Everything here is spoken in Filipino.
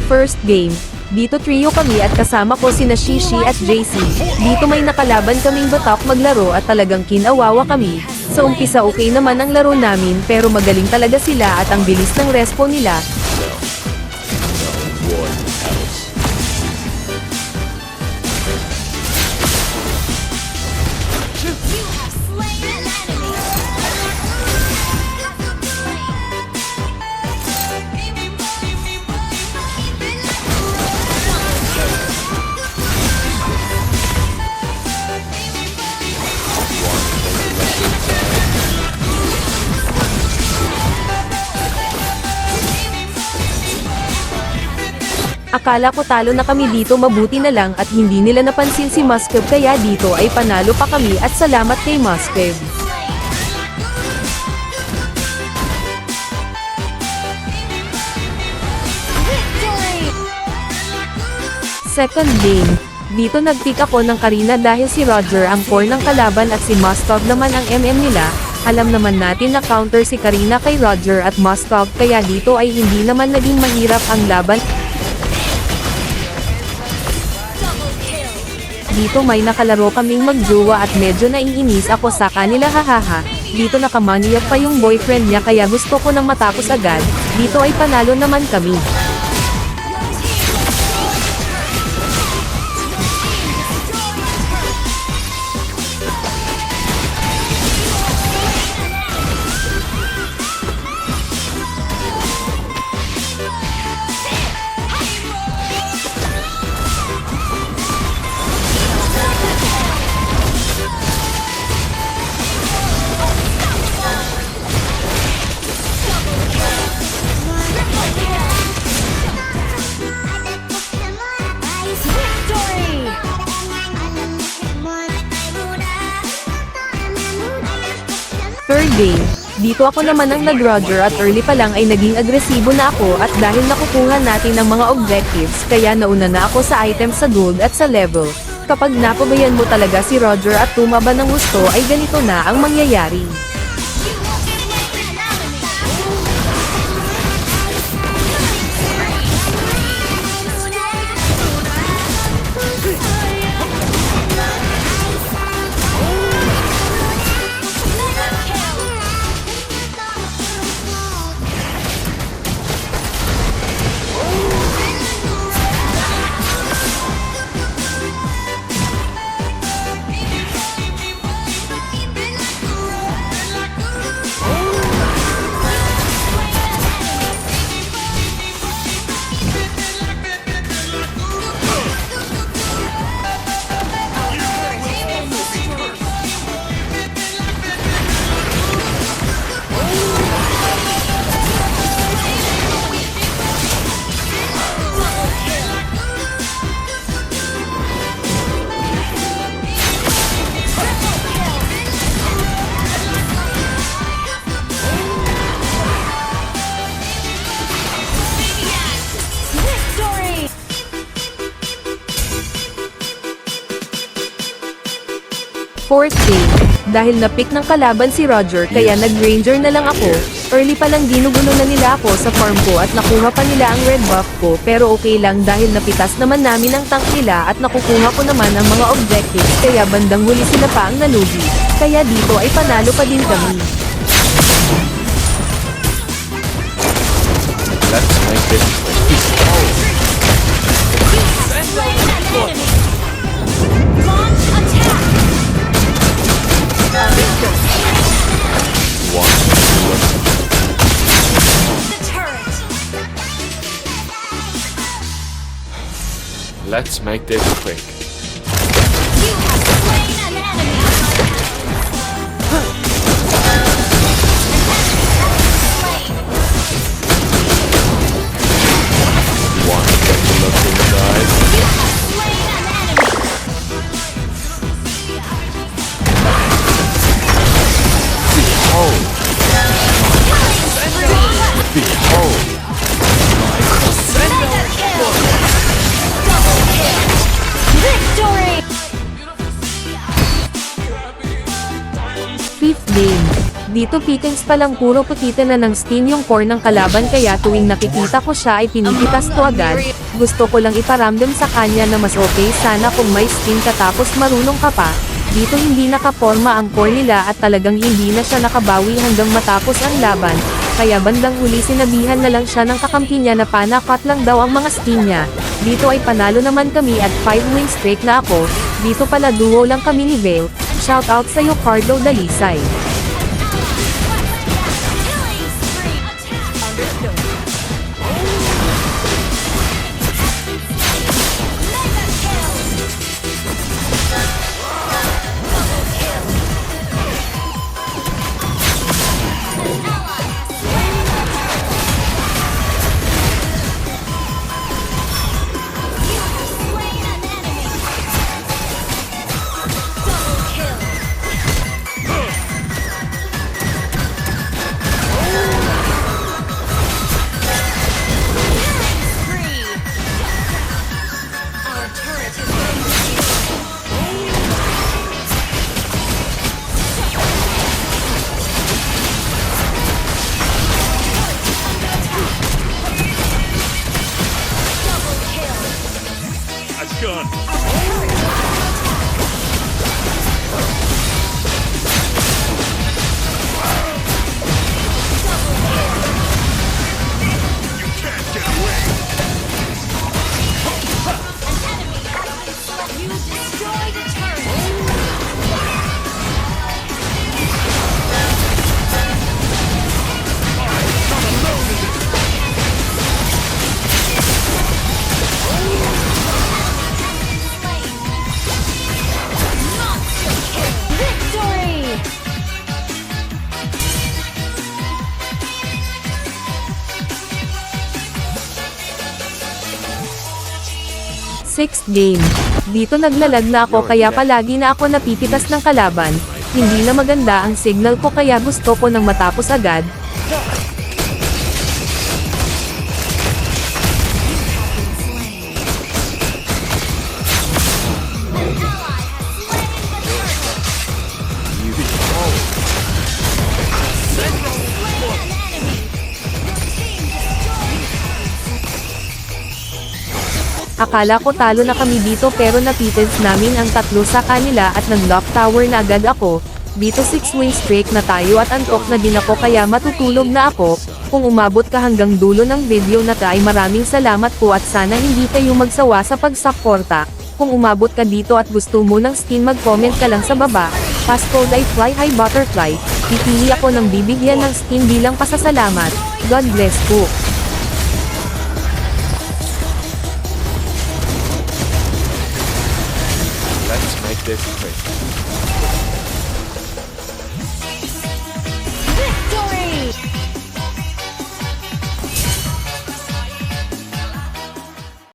First game. Dito trio kami at kasama ko sina Shishi at JC. Dito may nakalaban kaming batak maglaro at talagang kinawawa kami. Sa umpisa okay naman ang laro namin pero magaling talaga sila at ang bilis ng respo nila. Akala ko talo na kami dito, mabuti na lang at hindi nila napansin si Muskev kaya dito ay panalo pa kami at salamat kay Muskev. Second game. Dito nag-pick ako ng Karina dahil si Roger ang core ng kalaban at si Muskev naman ang MM nila. Alam naman natin na counter si Karina kay Roger at Muskev kaya dito ay hindi naman naging mahirap ang laban. Dito may nakalaro kaming magjowa at medyo naiinis ako sa kanila, hahaha. Dito nakamaniyak pa yung boyfriend niya kaya gusto ko nang matapos agad. Dito ay panalo naman kami. Third game. Dito ako naman ang nag-Roger at early pa lang ay naging agresibo na ako at dahil nakukuha natin ang mga objectives kaya nauna na ako sa items sa gold at sa level. Kapag napabayan mo talaga si Roger at tumaba ng gusto ay ganito na ang mangyayari. Fourth game. Dahil na-pick ng kalaban si Roger kaya nag-ranger na lang ako. Early pa lang ginugulo na nila ako sa farm ko at nakuha pa nila ang red buff ko pero okay lang dahil napitas naman namin ang tank nila at nakukuha ko naman ang mga objectives kaya bandang huli sila pa ang nalugi. Kaya dito ay panalo pa din kami. Let's make this Let's make this quick. You have slain an enemy. Want to get to look inside? You have slain an enemy. Behold! Behold! Victory! Fifth game. Dito pickings pa lang puro pakita na ng steam yung core ng kalaban kaya tuwing nakikita ko siya ay pinipitas ko agad. gusto ko lang iparamdam sa kanya na mas okay sana kung may skin ka tapos marunong ka pa. Dito hindi nakaporma ang core nila at talagang hindi na siya nakabawi hanggang matapos ang laban, kaya bandang huli sinabihan na lang siya ng kakampi niya na panakat lang daw ang mga skin niya. Dito ay panalo naman kami at 5-win streak na ako, dito pala duo lang kami ni Vale, shoutout sa'yo Carlo Dalisay. Killing spree. Attack. Understood. Mega kill. An ally has slain the You have slain an enemy. Double kill. Killing spree. Our turret is ready. Double kill. That's gone. You destroyed a turret. Monster kill. Victory! 6th game. Dito naglalag na ako kaya palagi na ako napipitas ng kalaban, hindi na maganda ang signal ko kaya gusto ko nang matapos agad. Akala ko talo na kami dito pero napitens namin ang tatlo sa kanila at nag-lock tower na agad ako. Dito 6-win streak na tayo at antok na din ako kaya matutulog na ako. Kung umabot ka hanggang dulo ng video na ay maraming salamat po at sana hindi kayo magsawa sa pagsuporta. Kung umabot ka dito at gusto mo ng skin mag-comment ka lang sa baba. Passcode ay Fly High Butterfly. Pipili ako ng bibigyan ng skin bilang pasasalamat. God bless po. Let's make this quick.